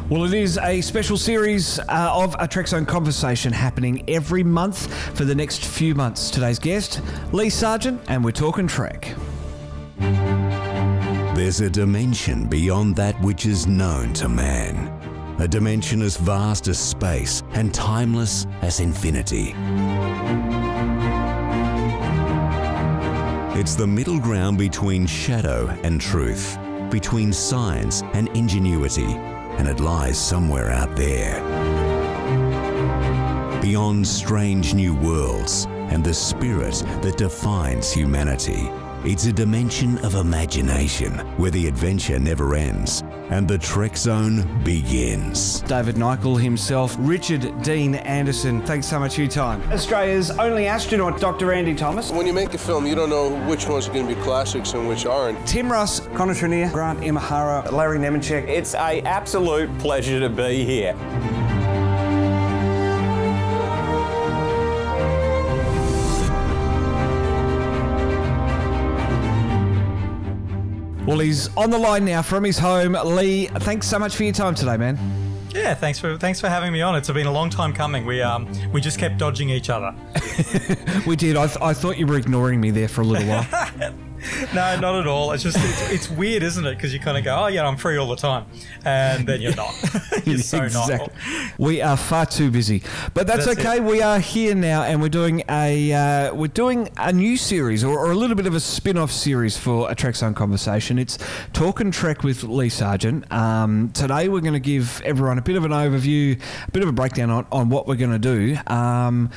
Well, it is a special series of a Trekzone conversation happening every month for the next few months. Today's guest, Lee Sargent, and we're talking Trek. There's a dimension beyond that which is known to man. A dimension as vast as space and timeless as infinity. It's the middle ground between shadow and truth, between science and ingenuity, and it lies somewhere out there. Beyond strange new worlds and the spirit that defines humanity. It's a dimension of imagination where the adventure never ends and the Trekzone begins. David Nichol himself, Richard Dean Anderson, thanks so much for your time. Australia's only astronaut, Dr. Andy Thomas. When you make a film, you don't know which ones are going to be classics and which aren't. Tim Russ, Connor Trenier, Grant Imahara, Larry Nemenchek. It's an absolute pleasure to be here. Well, he's on the line now from his home. Lee, thanks so much for your time today, man. Yeah, thanks for having me on. It's been a long time coming. We just kept dodging each other. We did. I thought you were ignoring me there for a little while. No, not at all. It's just it's weird, isn't it? Because you kind of go, oh yeah, I'm free all the time, and then you're not. You're so exactly. not. We are far too busy, but that's okay. It. We are here now, and we're doing a new series or a little bit of a spin-off series for a Trekzone conversation. It's Talkin' Trek with Lee Sargent. Today we're going to give everyone a bit of an overview, a bit of a breakdown on what we're going to do. And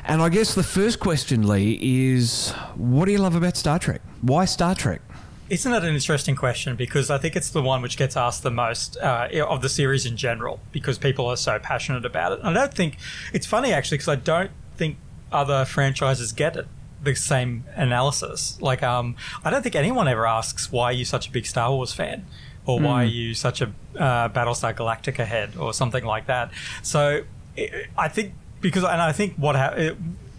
I guess the first question, Lee, is what do you love about Star Trek? Why Star Trek? Isn't that an interesting question? Because I think it's the one which gets asked the most of the series in general, because people are so passionate about it. And I don't think it's funny actually, because I don't think other franchises get it, the same analysis. Like, I don't think anyone ever asks why are you such a big Star Wars fan, or why are you such a Battlestar Galactica head, or something like that. So I think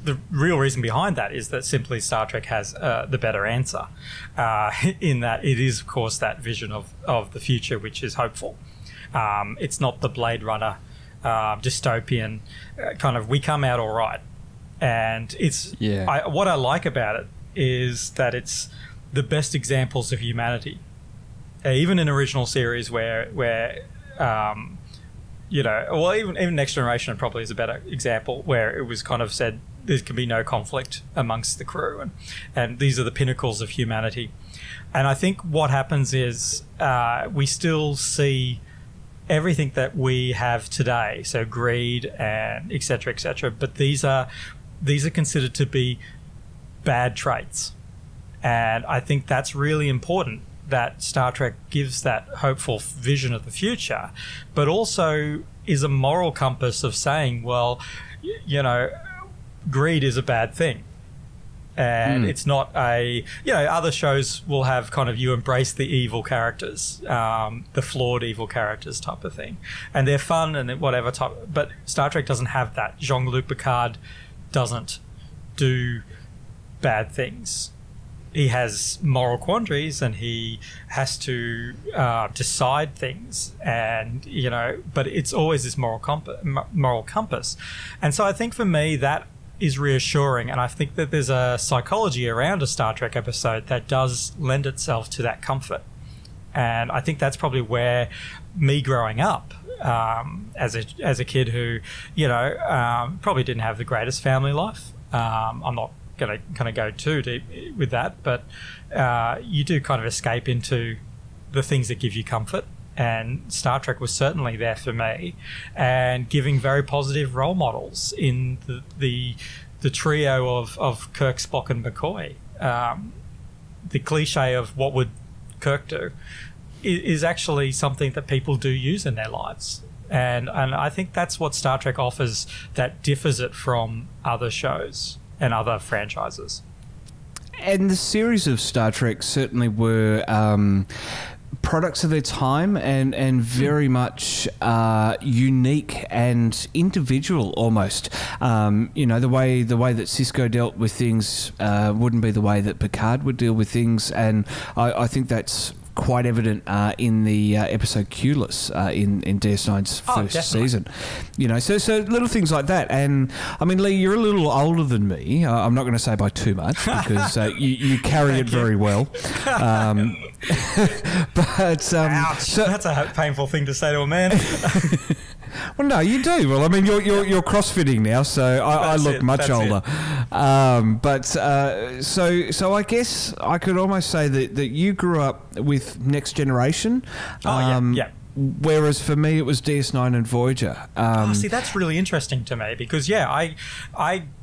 the real reason behind that is that simply Star Trek has the better answer, in that it is, of course, that vision of the future which is hopeful. It's not the Blade Runner dystopian kind of we come out all right. And it's what I like about it is that it's the best examples of humanity, even in original series where even Next Generation probably is a better example, where it was kind of said there can be no conflict amongst the crew, and these are the pinnacles of humanity. And I think what happens is we still see everything that we have today, so greed and et cetera, but these are considered to be bad traits. And I think that's really important, that Star Trek gives that hopeful vision of the future, but also is a moral compass of saying, well, greed is a bad thing. And it's not other shows will have kind of you embrace the evil characters, the flawed evil characters type of thing. And they're fun and whatever type, but Star Trek doesn't have that. Jean-Luc Picard doesn't do bad things. He has moral quandaries and he has to decide things, and but it's always this moral compass. And so I think for me that is reassuring, and I think that there's a psychology around a Star Trek episode that does lend itself to that comfort. And I think that's probably where me growing up as a kid who probably didn't have the greatest family life. I'm not going to kind of go too deep with that, but you do kind of escape into the things that give you comfort, and Star Trek was certainly there for me, and giving very positive role models in the trio of Kirk, Spock and McCoy. The cliche of what would Kirk do is actually something that people do use in their lives, and I think that's what Star Trek offers that differs it from other shows and other franchises. And the series of Star Trek certainly were products of their time, and very much unique and individual almost. The way that Sisko dealt with things wouldn't be the way that Picard would deal with things, and I think that's quite evident in the episode Q-less in DS9's first season. You know, so little things like that. And I mean, Lee, you're a little older than me. I'm not going to say by too much because you carry it very well. But ouch, that's a painful thing to say to a man. Well, no, you do. Well, I mean, you're crossfitting now, so I look much older. So I guess I could almost say that you grew up with Next Generation. Yeah. Whereas for me, it was DS9 and Voyager. See, that's really interesting to me because, I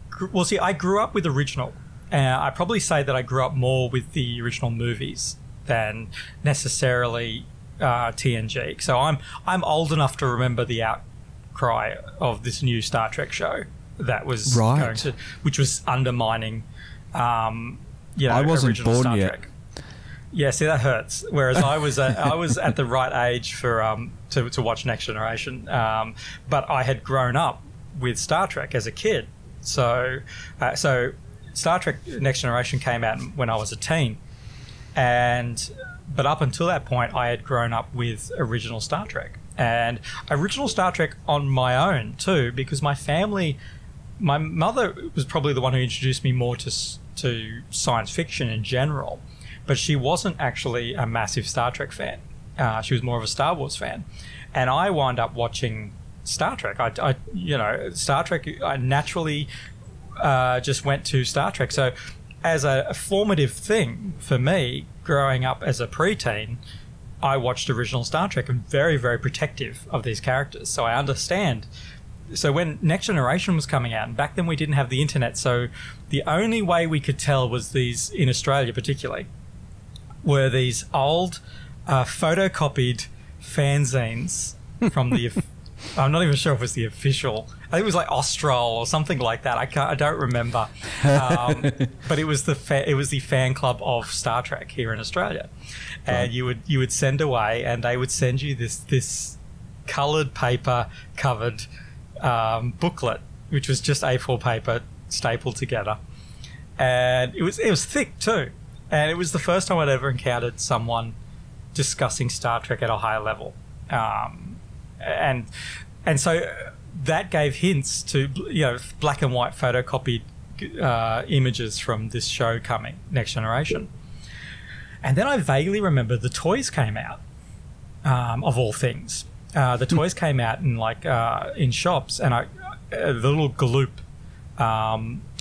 grew up with original. I probably say that I grew up more with the original movies than necessarily TNG. So I'm old enough to remember the outcry of this new Star Trek show that was which was undermining, I wasn't original born Star yet. Trek. Yeah, see, that hurts. Whereas I was at the right age for to watch Next Generation, but I had grown up with Star Trek as a kid. So Star Trek Next Generation came out when I was a teen, but up until that point, I had grown up with original Star Trek and original Star Trek on my own too, because my mother was probably the one who introduced me more to science fiction in general. But she wasn't actually a massive Star Trek fan. She was more of a Star Wars fan. And I wound up watching Star Trek. Star Trek, I naturally just went to Star Trek. So as a formative thing for me, growing up as a preteen, I watched original Star Trek and very, very protective of these characters. So I understand. So when Next Generation was coming out, and back then we didn't have the internet, so the only way we could tell was these, in Australia particularly, were these old photocopied fanzines from the I'm not even sure if it was the official, I think it was like Austral or something like that. I don't remember, but it was the fan club of Star Trek here in Australia, and you would send away, and they would send you this coloured paper covered booklet, which was just A4 paper stapled together, and it was thick too. And it was the first time I'd ever encountered someone discussing Star Trek at a higher level. And so that gave hints to, black and white photocopied images from this show coming, Next Generation. And then I vaguely remember the toys came out, of all things. The toys came out in shops, and the little Galoop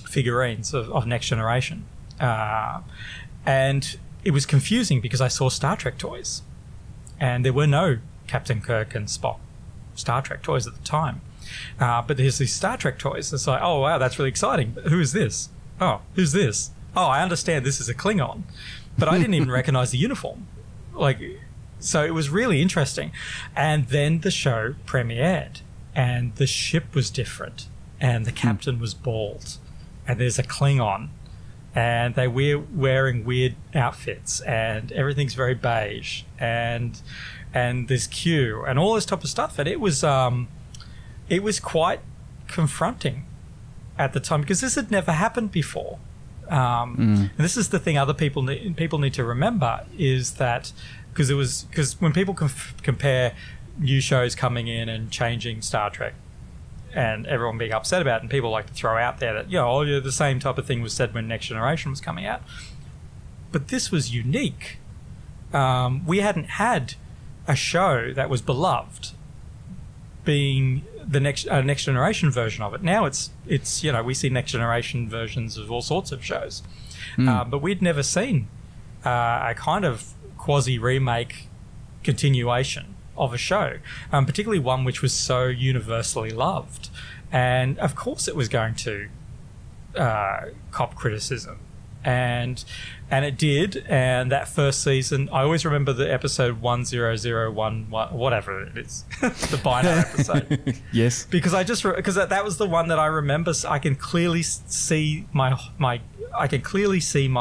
figurines of Next Generation. And it was confusing because I saw Star Trek toys, and there were no Captain Kirk and Spock Star Trek toys at the time. But there's these Star Trek toys. It's like, oh, wow, that's really exciting. But who is this? Oh, who's this? Oh, I understand this is a Klingon. But I didn't even recognize the uniform. So it was really interesting. And then the show premiered, and the ship was different, and the captain was bald, and there's a Klingon. And they were wearing weird outfits, and everything's very beige, and there's Q and all this type of stuff. And it was quite confronting at the time because this had never happened before. And this is the thing other people need to remember is that because when people compare new shows coming in and changing Star Trek, and everyone being upset about it, and people like to throw out there that, the same type of thing was said when Next Generation was coming out. But this was unique. We hadn't had a show that was beloved being the Next Generation version of it. Now it's we see Next Generation versions of all sorts of shows. But we'd never seen a kind of quasi-remake continuation of a show, particularly one which was so universally loved. And of course it was going to cop criticism. And it did. And that first season, I always remember the episode 1001, whatever it is, the binary episode. Yes. Because that was the one that I remember. I can clearly see my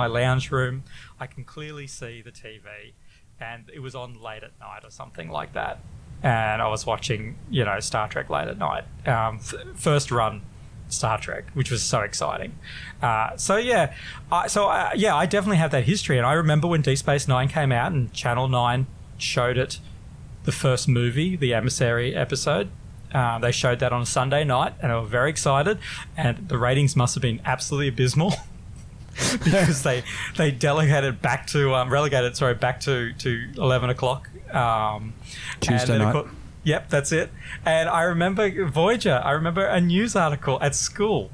lounge room. I can clearly see the TV. And it was on late at night or something like that. And I was watching, Star Trek late at night. First run Star Trek, which was so exciting. I definitely have that history. And I remember when Deep Space Nine came out and Channel 9 showed it, the first movie, the Emissary episode. They showed that on a Sunday night, and I was very excited. And the ratings must have been absolutely abysmal because they relegated back to 11 o'clock. Tuesday night. Yep, that's it. And I remember Voyager. I remember a news article at school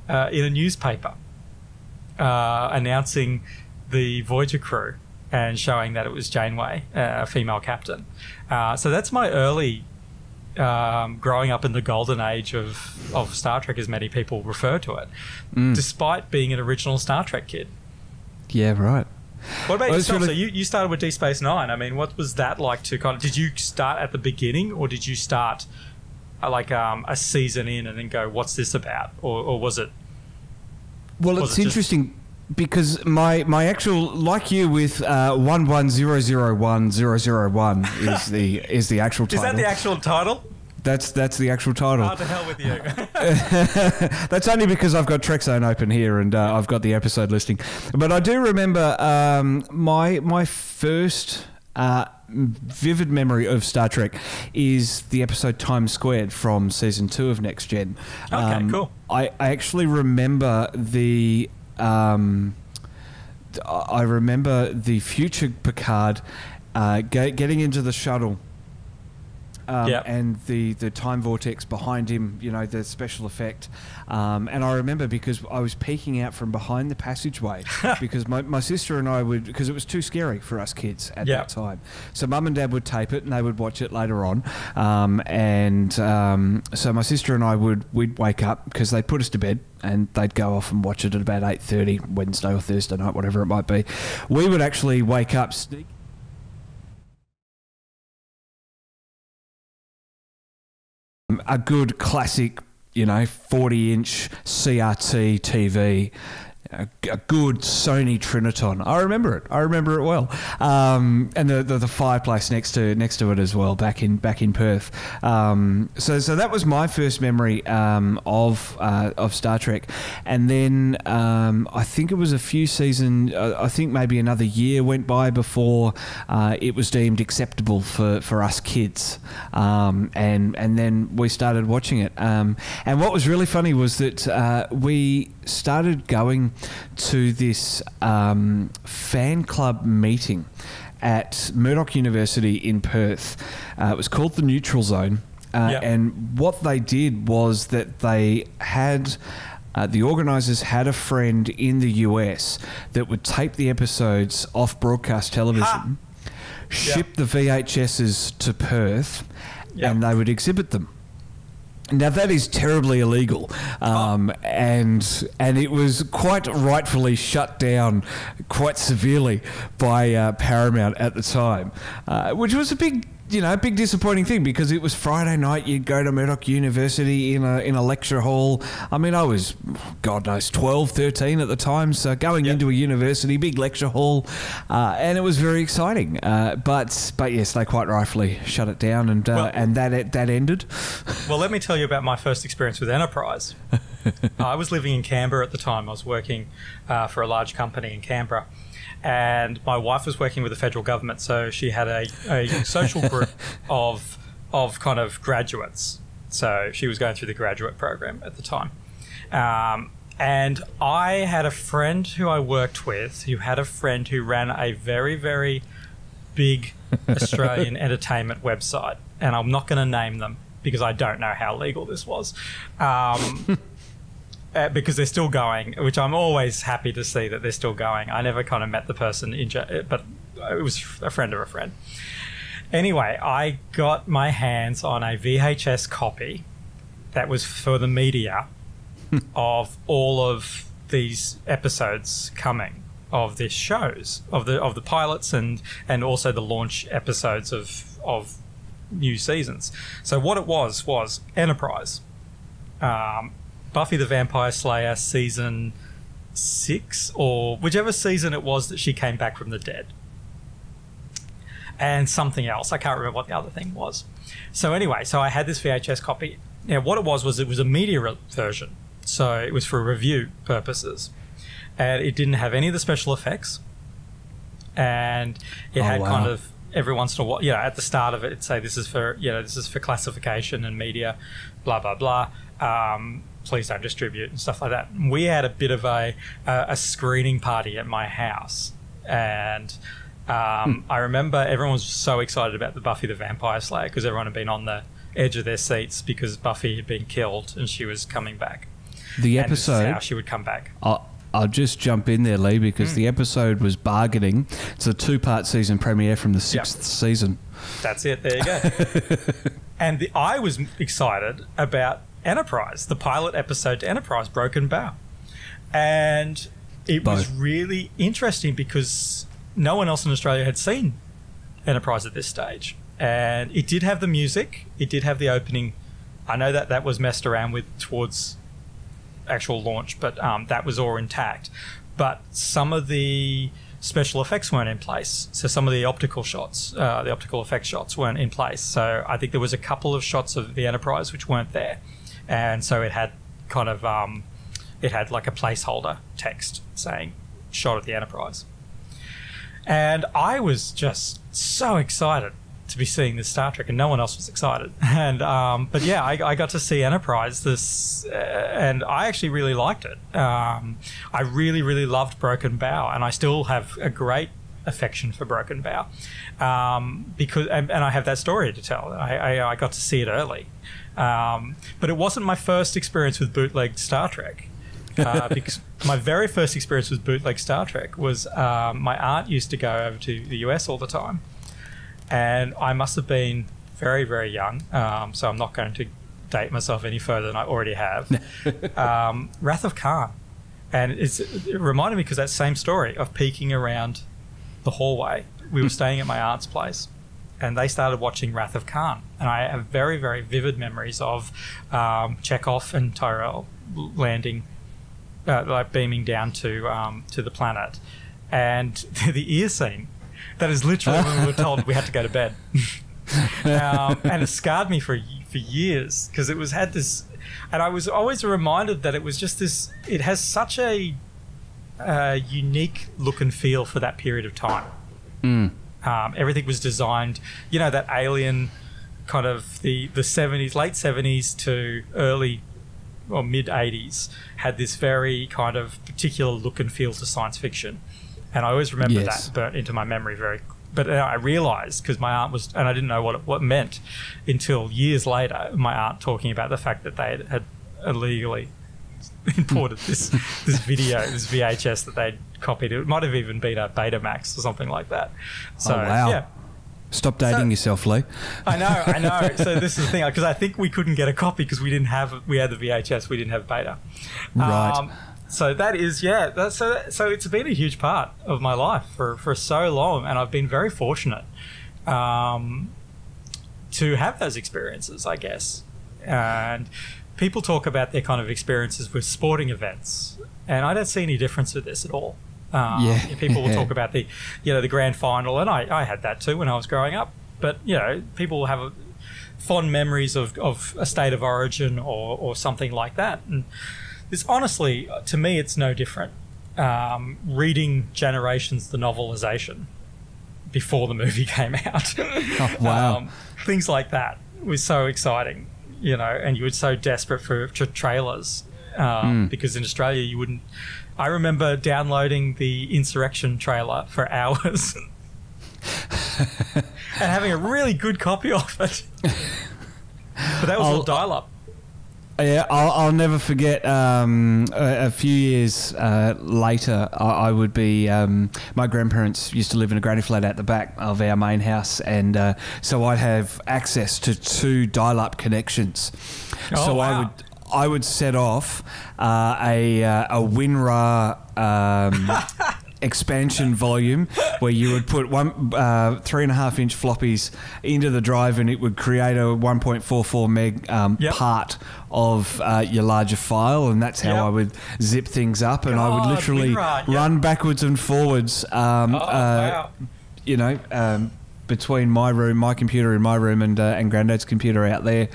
in a newspaper announcing the Voyager crew and showing that it was Janeway, a female captain. So that's my early growing up in the golden age of Star Trek, as many people refer to it, despite being an original Star Trek kid. Yeah, right. What about yourself? So you started with Deep Space Nine. I mean, what was that like to kind of... Did you start at the beginning, or did you start a season in and then go, what's this about? Or was it... Well, it's interesting because my actual... Like you with 11001001 is the actual title. Is that the actual title? That's the actual title. Oh, to hell with you. That's only because I've got Trekzone open here and I've got the episode listing. But I do remember my first vivid memory of Star Trek is the episode Times Squared from season 2 of Next Gen. Okay, cool. I actually remember the future Picard getting into the shuttle. And the time vortex behind him, the special effect. And I remember because I was peeking out from behind the passageway because my sister and I because it was too scary for us kids at that time. So Mum and Dad would tape it and they would watch it later on. So my sister and I we'd wake up because they'd put us to bed and they'd go off and watch it at about 8:30 Wednesday or Thursday night, whatever it might be. We would actually wake up, sneak a good classic, 40-inch CRT TV, a good Sony Triniton. I remember it well. And the fireplace next to it as well, back in Perth. So that was my first memory of Star Trek. And then I think it was a few seasons. I think maybe another year went by before it was deemed acceptable for us kids. And then we started watching it. And what was really funny was that we started going to this fan club meeting at Murdoch University in Perth. It was called the Neutral Zone. And what they did was that they had... the organisers had a friend in the US that would tape the episodes off broadcast television, ship the VHSs to Perth, and they would exhibit them. Now that is terribly illegal, and it was quite rightfully shut down quite severely by Paramount at the time, which was a big disappointing thing because it was Friday night. You'd go to Murdoch University in a lecture hall. I mean, I was, God knows, 12, 13 at the time, so going into a university, big lecture hall, and it was very exciting. But yes, they quite rightfully shut it down, and that ended. Well, let me tell you about my first experience with Enterprise. I was living in Canberra at the time. I was working for a large company in Canberra. And my wife was working with the federal government, so she had a social group of kind of graduates. So she was going through the graduate program at the time. And I had a friend who I worked with who had a friend who ran a very, very big Australian entertainment website. And I'm not going to name them because I don't know how legal this was. Because they're still going, which I'm always happy to see that they're still going. I never kind of met the person, but it was a friend of a friend. Anyway, I got my hands on a VHS copy that was for the media of all of these episodes coming of these shows, of the pilots and also the launch episodes of new seasons. So what it was Enterprise. Buffy the Vampire Slayer season 6 or whichever season it was that she came back from the dead. And something else. I can't remember what the other thing was. So anyway, I had this VHS copy. Now what it was a media version So it was for review purposes. And it didn't have any of the special effects. And it had kind of every once in a while, at the start of it, it'd say this is for classification and media, blah, blah, blah. Please don't distribute and stuff like that. And we had a bit of a screening party at my house. And I remember everyone was so excited about the Buffy the Vampire Slayer because everyone had been on the edge of their seats because Buffy had been killed and she was coming back. The and episode... this is how she would come back. I'll just jump in there, Lee, because the episode was bargaining. It's a 2-part season premiere from the 6th season. That's it. There you go. And I was excited about Enterprise, the pilot episode to Enterprise, Broken Bow. And it was really interesting because no one else in Australia had seen Enterprise at this stage. And it did have the music. It did have the opening. I know that was messed around with towards actual launch, but that was all intact. But some of the special effects weren't in place. So some of the optical shots, the optical effect shots weren't in place. So I think there was a couple of shots of the Enterprise which weren't there. And so it had kind of, it had like a placeholder text saying shot of the Enterprise. And I was just so excited to be seeing this Star Trek, and no one else was excited. And but yeah, I got to see Enterprise and I actually really liked it. I really, really loved Broken Bow, and I still have a great affection for Broken Bow because and I have that story to tell. I got to see it early, but it wasn't my first experience with bootleg Star Trek. Because my very first experience with bootleg Star Trek was my aunt used to go over to the US all the time. And I must have been very, very young, so I'm not going to date myself any further than I already have. Wrath of Khan. And it reminded me, because that same story of peeking around the hallway. We were staying at my aunt's place, and they started watching Wrath of Khan. And I have very, very vivid memories of Chekhov and Tyrell landing, like beaming down to the planet. And the ear scene. That is literally when we were told we had to go to bed. And it scarred me for years because it had this... And I was always reminded that it was just this... It has such a unique look and feel for that period of time. Everything was designed... that alien kind of the 70s, late 70s to early or mid-80s had this very kind of particular look and feel to science fiction. And I always remember that burnt into my memory but I realised, because my aunt was, and I didn't know what it meant until years later, my aunt talking about the fact that they had illegally imported this video, this VHS that they'd copied. It might have even been a Betamax or something like that. So, yeah. Stop dating yourself, Lee. I know. So this is the thing, because I think we couldn't get a copy because we had the VHS, we didn't have Beta. Right. So that is, so it's been a huge part of my life for so long, and I've been very fortunate to have those experiences, I guess. And people talk about their kind of experiences with sporting events, and I don't see any difference with this at all. People will talk about the grand final, and I had that too when I was growing up. But people will have fond memories of a State of Origin or something like that. And this, honestly, to me, it's no different. Reading Generations, the novelization, before the movie came out. Oh, wow. Things like that was so exciting, and you were so desperate for trailers because in Australia you wouldn't. I remember downloading the Insurrection trailer for hours and having a really good copy of it. But that was all dial-up. Yeah, I'll never forget a few years later, I would be... my grandparents used to live in a granny flat at the back of our main house, and so I'd have access to 2 dial-up connections. Oh, so wow. I would set off a WinRAR expansion volume where you would put 3.5-inch floppies into the drive, and it would create a 1.44 meg part of your larger file, and that's how I would zip things up. And I would literally run backwards and forwards. between my computer in my room, and Granddad's computer out there.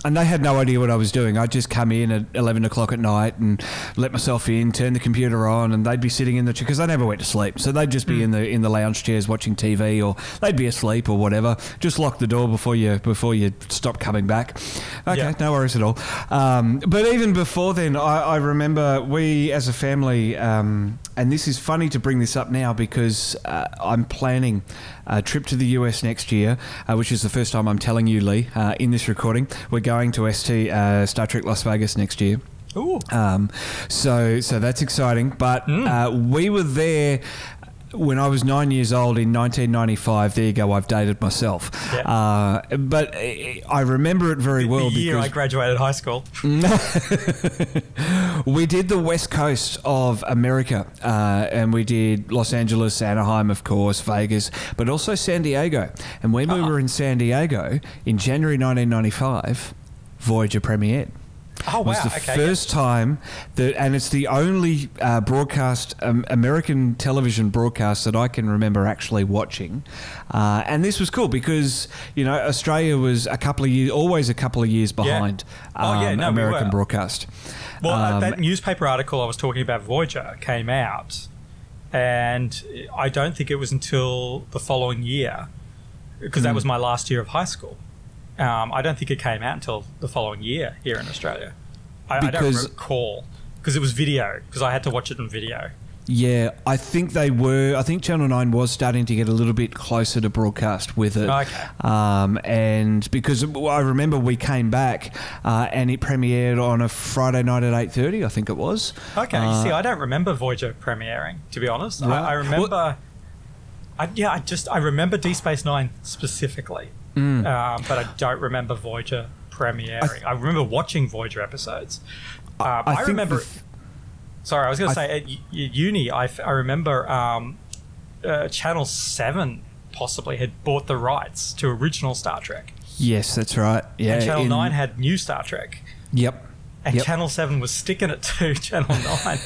And they had no idea what I was doing. I'd just come in at 11 o'clock at night and let myself in, turn the computer on, and they'd be sitting in the chair, because I never went to sleep. So they'd just be in the lounge chairs watching TV, or they'd be asleep or whatever. Just lock the door before you stop coming back. Okay, no worries at all. But even before then, I remember we as a family, and this is funny to bring this up now because I'm planning a trip to the US next year, which is the first time I'm telling you, Lee, in this recording. We're going to Star Trek Las Vegas next year. Ooh. So that's exciting. But we were there when I was 9 years old in 1995. There you go. I've dated myself. Yeah. But I remember it very well. The year I graduated high school. We did the West Coast of America, and we did Los Angeles, Anaheim, of course, Vegas, but also San Diego. And when we were in San Diego in January 1995, Voyager premiered. Oh, wow. It was the first time that, and it's the only broadcast, American television broadcast that I can remember actually watching. And this was cool because, Australia was always a couple of years behind American broadcast. Well, that newspaper article I was talking about, Voyager, came out, and I don't think it was until the following year, because that was my last year of high school. I don't think it came out until the following year here in Australia. I don't recall, because it was video, because I had to watch it on video. Yeah, I think Channel 9 was starting to get a little bit closer to broadcast with it. Okay. And because I remember we came back and it premiered on a Friday night at 8:30, I think it was. Okay, you see, I don't remember Voyager premiering, to be honest. Right. I remember... I remember Deep Space Nine specifically. But I don't remember Voyager premiering. I remember watching Voyager episodes. I remember... Sorry, I was going to say, at uni, I remember Channel 7 possibly had bought the rights to original Star Trek. Yes, that's right. Yeah, and Channel 9 had new Star Trek. Yep. And Channel 7 was sticking it to Channel 9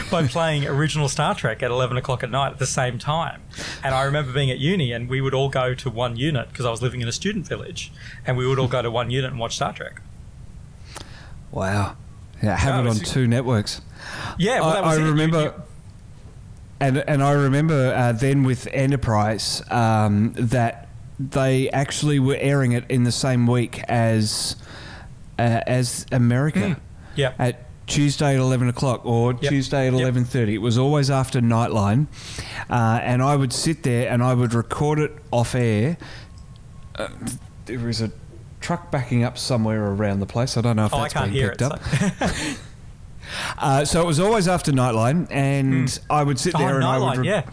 by playing original Star Trek at 11 o'clock at night at the same time. And I remember being at uni, and we would all go to one unit, because I was living in a student village, and we would all go to one unit and watch Star Trek. Wow. Yeah, have it on two networks. Yeah, well, that was I remember... And I remember then with Enterprise that they actually were airing it in the same week as America. Yeah. At Tuesday at 11 o'clock or Tuesday at 11:30. It was always after Nightline. And I would sit there and I would record it off air. There was a truck backing up somewhere around the place. I don't know if that's being picked up. So it was always after Nightline, and I would sit there and I would...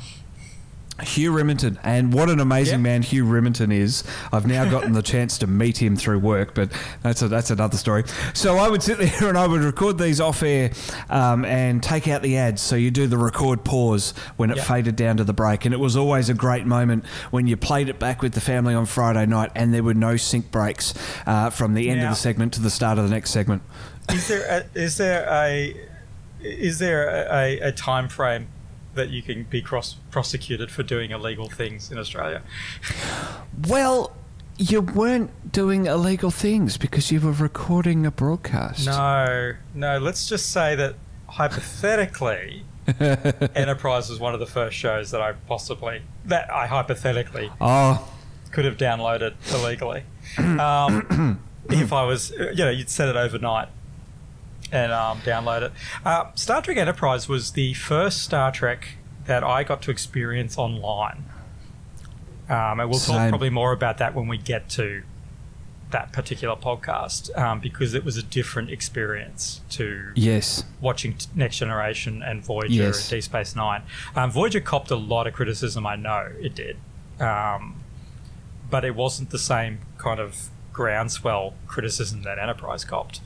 Hugh Remington, and what an amazing man Hugh Remington is. I've now gotten the chance to meet him through work, but that's another story. So I would sit there and I would record these off air and take out the ads. So you do the record pause when it faded down to the break, and it was always a great moment when you played it back with the family on Friday night and there were no sync breaks from the end of the segment to the start of the next segment. Is there a time frame that you can be prosecuted for doing illegal things in Australia? Well, you weren't doing illegal things because you were recording a broadcast. No. Let's just say that hypothetically, Enterprise was one of the first shows that I hypothetically could have downloaded illegally. If I was, you'd set it overnight and download it. Star Trek Enterprise was the first Star Trek that I got to experience online. And we'll talk probably more about that when we get to that particular podcast, because it was a different experience to watching Next Generation and Voyager and Deep Space Nine. Voyager copped a lot of criticism, I know it did. But it wasn't the same kind of groundswell criticism that Enterprise copped,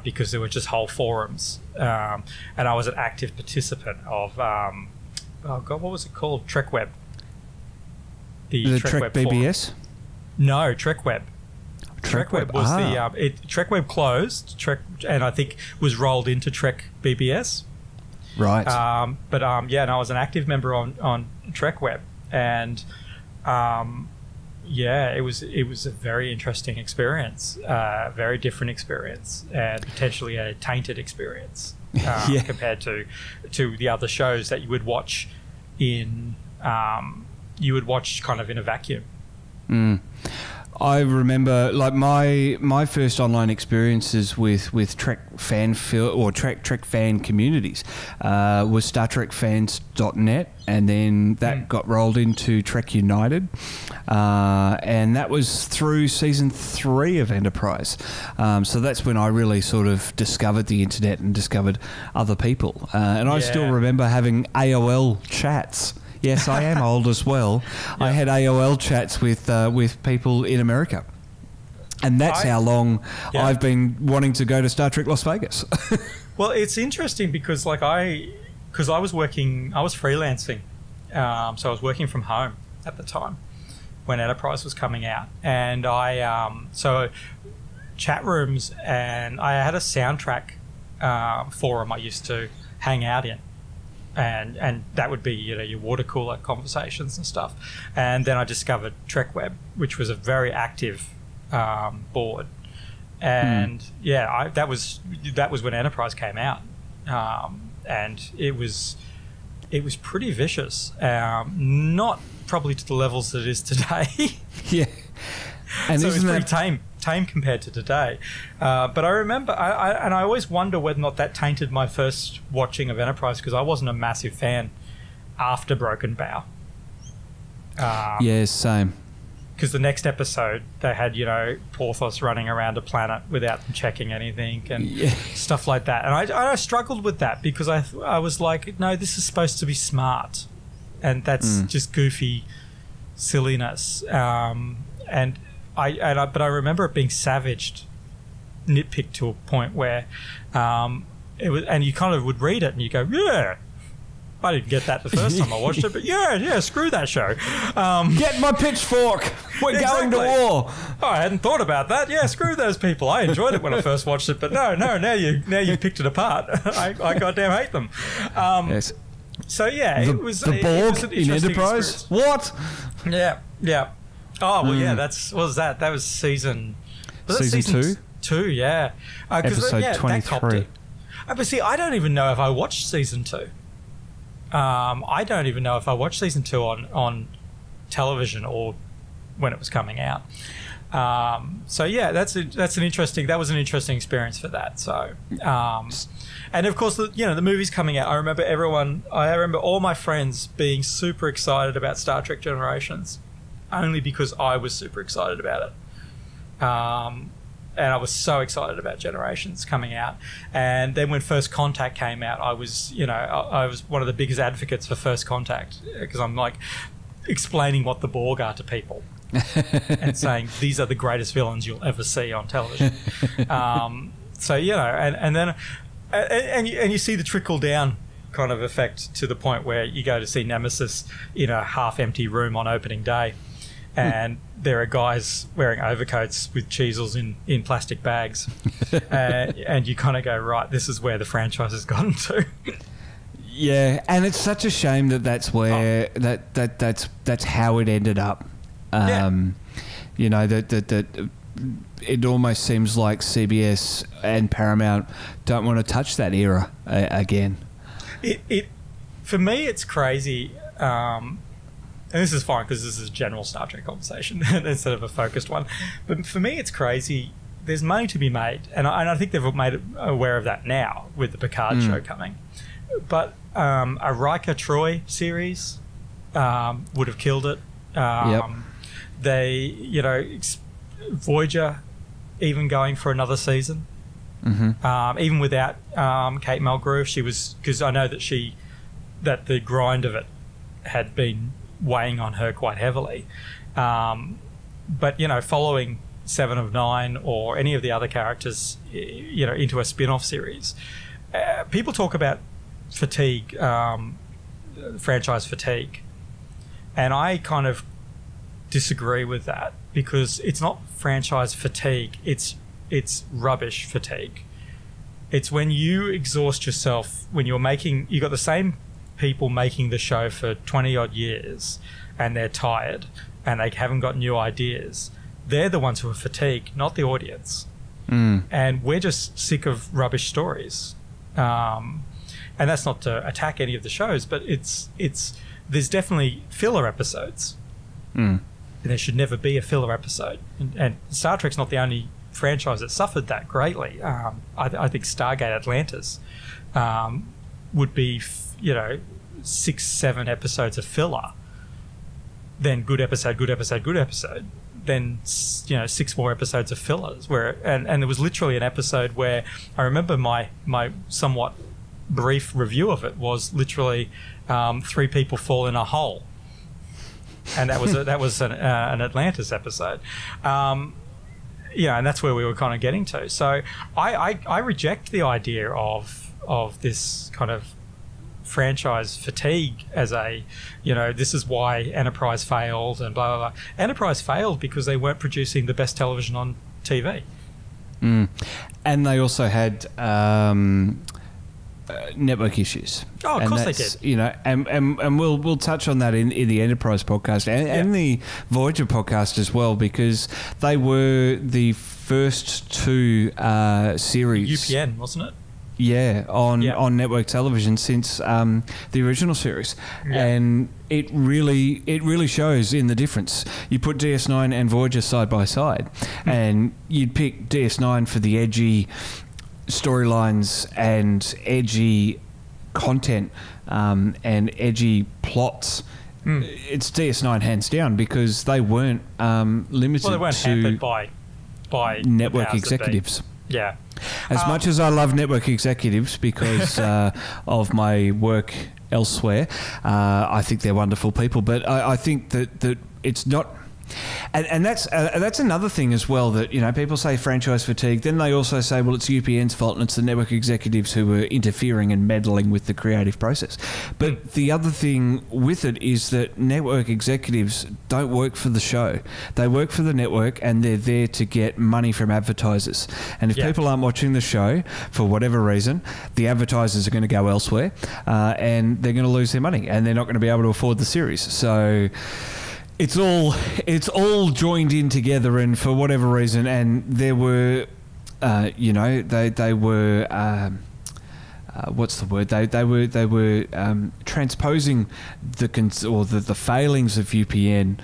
because there were just whole forums, and I was an active participant of what was it called? TrekWeb. The Trek BBS? Forum. No, TrekWeb. TrekWeb was TrekWeb closed, and I think was rolled into Trek BBS. Right. And I was an active member on TrekWeb, and yeah, it was a very interesting experience, very different experience, and potentially a tainted experience compared to the other shows that you would watch kind of in a vacuum. I remember, like, my first online experiences with Trek fan Trek fan communities was StarTrekFans.net, and then that got rolled into Trek United, and that was through season 3 of Enterprise. So that's when I really sort of discovered the internet and discovered other people. And I still remember having AOL chats. Yes, I am old as well. Yep. I had AOL chats with people in America. And that's how long I've been wanting to go to Star Trek Las Vegas. Well, it's interesting because I was freelancing. So I was working from home at the time when Enterprise was coming out. And so chat rooms, and I had a soundtrack forum I used to hang out in. And that would be, your water cooler conversations and stuff. And then I discovered TrekWeb, which was a very active board. And that was when Enterprise came out, and it was pretty vicious. Not probably to the levels that it is today. Yeah, and so it was pretty tame compared to today. But I remember, I always wonder whether or not that tainted my first watching of Enterprise, because I wasn't a massive fan after Broken Bow. Yeah, same. Because the next episode, they had, Porthos running around a planet without them checking anything and stuff like that. And I struggled with that because I was like, no, this is supposed to be smart. And that's just goofy silliness. But I remember it being savaged, nitpicked to a point where it was, and you kind of would read it and you go, yeah, I didn't get that the first time I watched it, but yeah, screw that show. Get my pitchfork. We're going to war. Oh, I hadn't thought about that. Yeah, screw those people. I enjoyed it when I first watched it, but no, now you've picked it apart. I goddamn hate them. Yes. So yeah, it was the Borg an in Enterprise. Experience. What? Yeah. Oh well, yeah. What was that? That was season 2. 2, yeah. Episode 23. But see, I don't even know if I watched season 2. I don't even know if I watched season 2 on television or when it was coming out. So yeah, that was an interesting experience for that. So, and of course, the movie's coming out. I remember all my friends being super excited about Star Trek Generations, only because I was super excited about it. And I was so excited about Generations coming out. And then when First Contact came out, I was one of the biggest advocates for First Contact, because I'm like explaining what the Borg are to people and saying these are the greatest villains you'll ever see on television. So and then you see the trickle down kind of effect to the point where you go to see Nemesis in a half-empty room on opening day. And there are guys wearing overcoats with chisels in plastic bags. And you kind of go, right, this is where the franchise has gotten to. Yeah, and it's such a shame that's where that's how it ended up. That it almost seems like CBS and Paramount don't want to touch that era again. For me, it's crazy. And this is fine because this is a general Star Trek conversation instead of a focused one. But for me, it's crazy. There's money to be made. And I think they've made it aware of that now with the Picard show coming. But a Riker Troy series would have killed it. They, Voyager even going for another season. Even without Kate Mulgrew, because I know that the grind of it had been weighing on her quite heavily. But, following 7 of 9 or any of the other characters, into a spin-off series, people talk about fatigue, franchise fatigue. And I kind of disagree with that, because it's not franchise fatigue, it's rubbish fatigue. It's when you exhaust yourself, when you got the same people making the show for 20 odd years and they're tired, and they haven't got new ideas, they're the ones who are fatigued, not the audience. Mm. And we're just sick of rubbish stories. And that's not to attack any of the shows, but there's definitely filler episodes. Mm. And there should never be a filler episode. And Star Trek's not the only franchise that suffered that greatly. I think Stargate Atlantis would be, 6-7 episodes of filler, then good episode, then 6 more episodes of fillers. And there was literally an episode where I remember my somewhat brief review of it was literally 3 people fall in a hole, and that was an Atlantis episode. And that's where we were kind of getting to. So I reject the idea of this kind of franchise fatigue as this is why Enterprise failed and blah, blah, blah. Enterprise failed because they weren't producing the best television on TV. Mm. And they also had network issues. Oh, of course they did. And we'll touch on that in the Enterprise podcast and the Voyager podcast as well, because they were the first 2 series. UPN, wasn't it? Yeah, on network television since the original series, and it really shows in the difference. You put DS9 and Voyager side by side, and you'd pick DS9 for the edgy storylines and edgy content and edgy plots. It's DS9 hands down, because they weren't limited. Well, they weren't hampered by network executives. Yeah. As much as I love network executives because of my work elsewhere, I think they're wonderful people. But I think that it's not... And that's another thing as well, that people say franchise fatigue, then they also say, well, it's UPN's fault and it's the network executives who were interfering and meddling with the creative process. But the other thing with it is that network executives don't work for the show. They work for the network, and they're there to get money from advertisers. And if people aren't watching the show for whatever reason, the advertisers are going to go elsewhere, and they're going to lose their money, and they're not going to be able to afford the series. So it's all joined in together, and for whatever reason, and there were, they were, what's the word? They were transposing the failings of UPN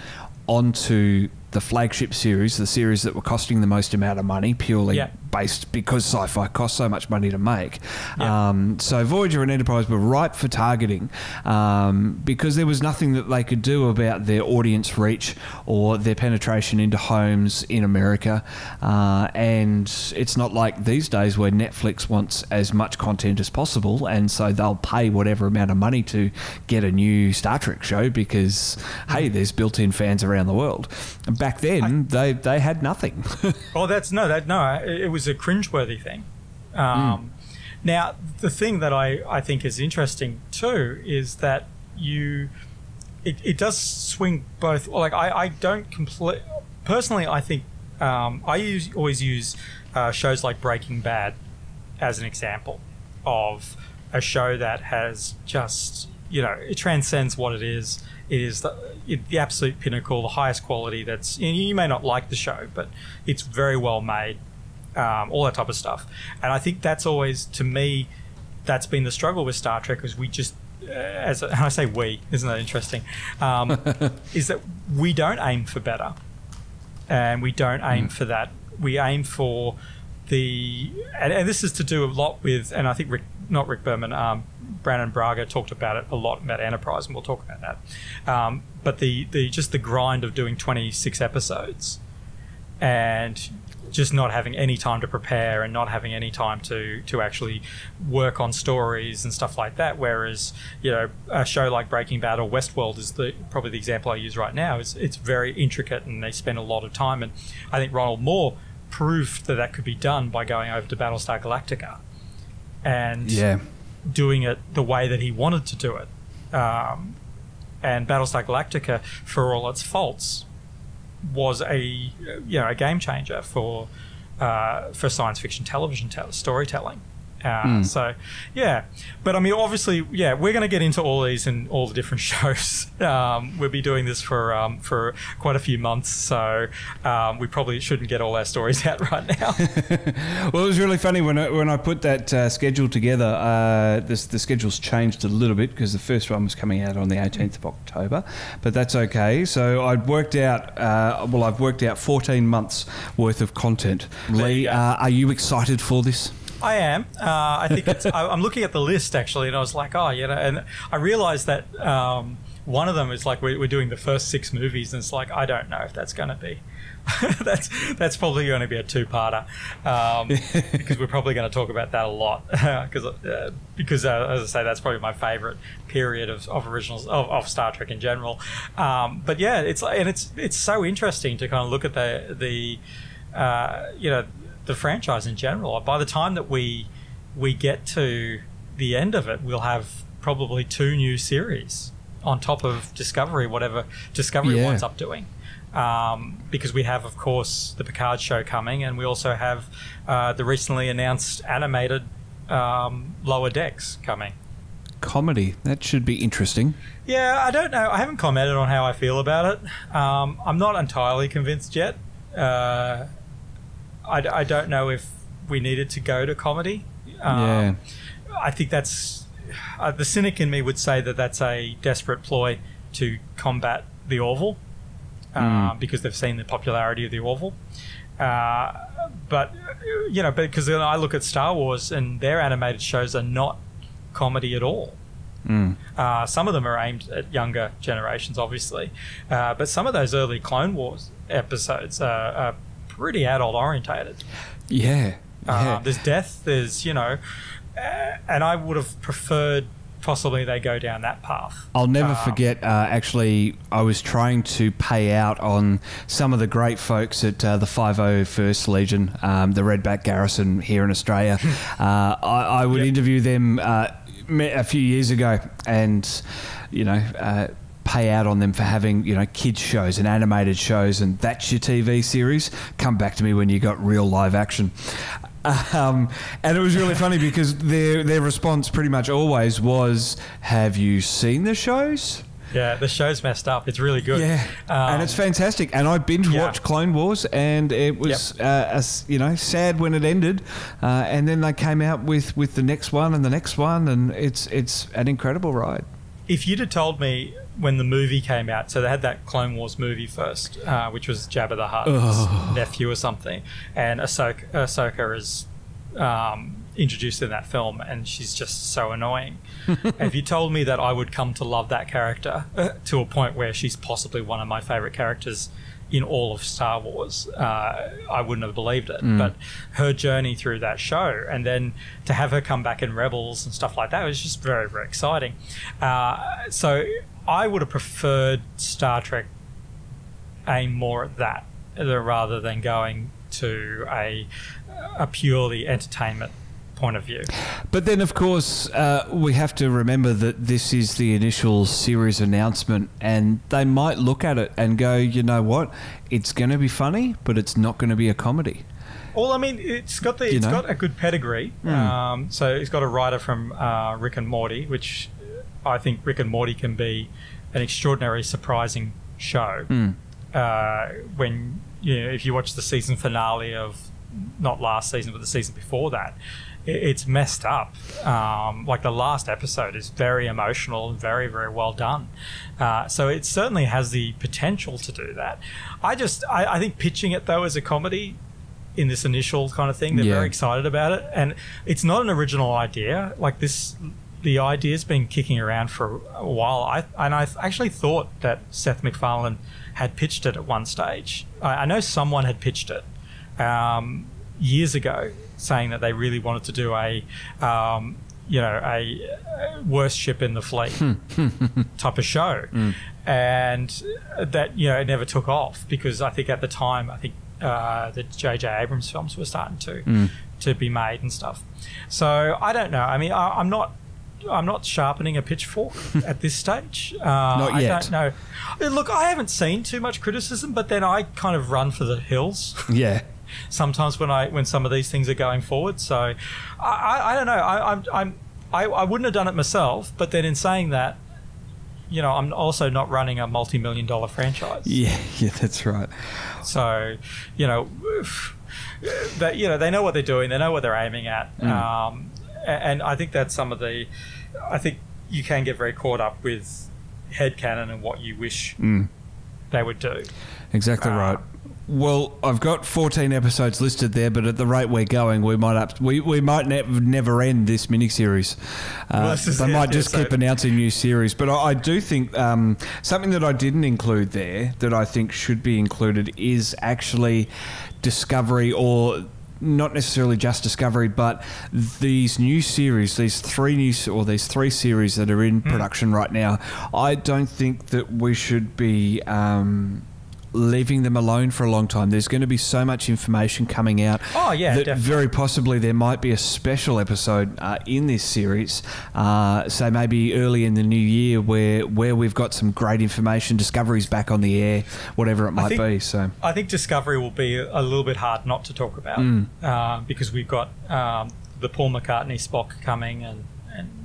onto the flagship series, the series that were costing the most amount of money, purely based because sci-fi costs so much money to make. So Voyager and Enterprise were ripe for targeting, because there was nothing that they could do about their audience reach or their penetration into homes in America. And it's not like these days where Netflix wants as much content as possible, and so they'll pay whatever amount of money to get a new Star Trek show because, hey, there's built-in fans around the world. Back then, they had nothing. Oh, it was a cringeworthy thing. Now, the thing that I think is interesting too is that it does swing both. Like I don't personally. I think I always use shows like Breaking Bad as an example of a show that has just it transcends what it is. It is the absolute pinnacle, the highest quality. You may not like the show, but it's very well made, all that type of stuff. And I think that's always, to me, that's been the struggle with Star Trek, is we just, and I say we, isn't that interesting, is that we don't aim for better, and we don't aim for that. We aim for and this is to do a lot with, and I think Rick Berman, Brandon Braga talked about it a lot about Enterprise, and we'll talk about that. But just the grind of doing 26 episodes and just not having any time to prepare and not having any time to actually work on stories and stuff like that. Whereas, a show like Breaking Bad or Westworld is probably the example I use right now. It's very intricate, and they spend a lot of time. And I think Ronald Moore proved that could be done by going over to Battlestar Galactica and doing it the way that he wanted to do it. And Battlestar Galactica, for all its faults, was a game changer for science fiction television storytelling. So, yeah. But, I mean, obviously, yeah, we're going to get into all these in all the different shows. We'll be doing this for quite a few months, so we probably shouldn't get all our stories out right now. Well, it was really funny when I put that schedule together. The schedule's changed a little bit because the first one was coming out on the 18th of October, but that's okay. So I've worked out 14 months worth of content. Lee, are you excited for this? I am. I think I'm looking at the list actually, and I was like, and I realised that one of them is like we're doing the first 6 movies, and it's like I don't know if that's going to be. that's probably going to be a 2-parter because we're probably going to talk about that a lot because as I say, that's probably my favourite period of originals of Star Trek in general. But yeah, it's so interesting to kind of look at the franchise in general. By the time that we get to the end of it, we'll have probably 2 new series on top of Discovery, whatever Discovery winds up doing. Because we have, of course, the Picard show coming, and we also have the recently announced animated Lower Decks coming. Comedy. That should be interesting. Yeah, I don't know. I haven't commented on how I feel about it. I'm not entirely convinced yet. I don't know if we needed to go to comedy. I think that's... the cynic in me would say that that's a desperate ploy to combat the Orville. Because they've seen the popularity of the Orville. But because then I look at Star Wars and their animated shows are not comedy at all. Some of them are aimed at younger generations, obviously. But some of those early Clone Wars episodes are pretty adult orientated. Yeah. There's death, there's, and I would have preferred possibly they go down that path. I'll never forget, actually, I was trying to pay out on some of the great folks at the 501st Legion, the Redback Garrison here in Australia. I would interview them a few years ago and, pay out on them for having, kids shows and animated shows, and that's your TV series. Come back to me when you got real live action. And it was really funny because their response pretty much always was, have you seen the shows? Yeah, the show's messed up. It's really good. Yeah, and it's fantastic. And I binge-watched Clone Wars, and it was, sad when it ended. And then they came out with the next one and the next one, and it's an incredible ride. If you'd have told me when the movie came out, so they had that Clone Wars movie first, which was Jabba the Hutt's nephew or something, and Ahsoka is introduced in that film, and she's just so annoying. If you told me that I would come to love that character to a point where she's possibly one of my favourite characters in all of Star Wars, I wouldn't have believed it. But her journey through that show, and then to have her come back in Rebels and stuff like that, was just very, very exciting. So I would have preferred Star Trek aim more at that rather than going to a purely entertainment point of view. But then, of course, we have to remember that this is the initial series announcement, and they might look at it and go, you know what, it's going to be funny, but it's not going to be a comedy. Well, I mean, it's got a good pedigree. So it's got a writer from Rick and Morty, which I think Rick and Morty can be an extraordinary, surprising show. When if you watch the season finale of not last season, but the season before that, it's messed up. Like the last episode is very emotional and very, very well done. So it certainly has the potential to do that. I think pitching it though as a comedy in this initial kind of thing, they're very excited about it, and it's not an original idea. Like this, the idea's been kicking around for a while. I actually thought that Seth MacFarlane had pitched it at one stage. I know someone had pitched it years ago, saying that they really wanted to do a worst ship in the fleet type of show, and that it never took off because I think at the time the J.J. Abrams films were starting to be made and stuff. So I don't know. I mean, I'm not sharpening a pitchfork at this stage. Not yet. I don't know. Look, I haven't seen too much criticism, but then I kind of run for the hills. Yeah. sometimes when some of these things are going forward. So I don't know. I wouldn't have done it myself, but then in saying that, you know, I'm also not running a multi-million-dollar franchise. Yeah, that's right. So, you know, they know what they're doing. They know what they're aiming at. And I think that's some of the... I think you can get very caught up with headcanon and what you wish they would do. Exactly right. Well, I've got 14 episodes listed there, but at the rate we're going, we might never end this miniseries. They might just keep announcing new series. But I do think something that I didn't include there that I think should be included is actually Discovery, or not necessarily just Discovery, but these new series, these three series that are in production right now. I don't think that we should be leaving them alone for a long time. There's going to be so much information coming out. Oh, yeah, that definitely. Very possibly there might be a special episode in this series, so maybe early in the new year where we've got some great information. Discovery's back on the air, whatever it might be. So I think Discovery will be a little bit hard not to talk about because we've got the Paul McCartney Spock coming and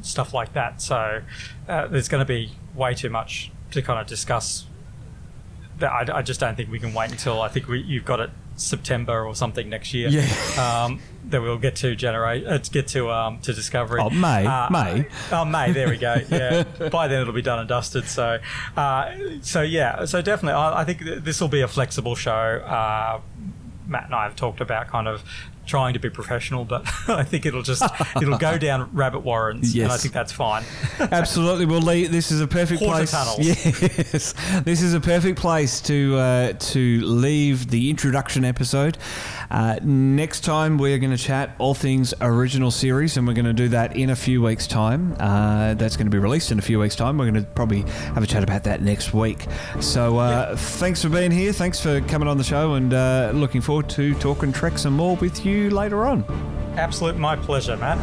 stuff like that. So there's going to be way too much to kind of discuss. I just don't think we can wait until you've got it September or something next year. Yeah. That we'll get to to Discovery. Oh, May. Oh, May. There we go. Yeah. By then it'll be done and dusted. So definitely, I think this will be a flexible show. Matt and I have talked about kind of trying to be professional, but I think it'll go down rabbit warrens, and I think that's fine. Absolutely. Well, Lee, this is a perfect place. Tunnels. Yes, this is a perfect place to leave the introduction episode. Next time we're going to chat all things original series, and we're going to do that in a few weeks' time. That's going to be released in a few weeks' time. We're going to probably have a chat about that next week. So thanks for being here. Thanks for coming on the show, and looking forward to talking Trek some more with you later on. Absolute, my pleasure, Matt.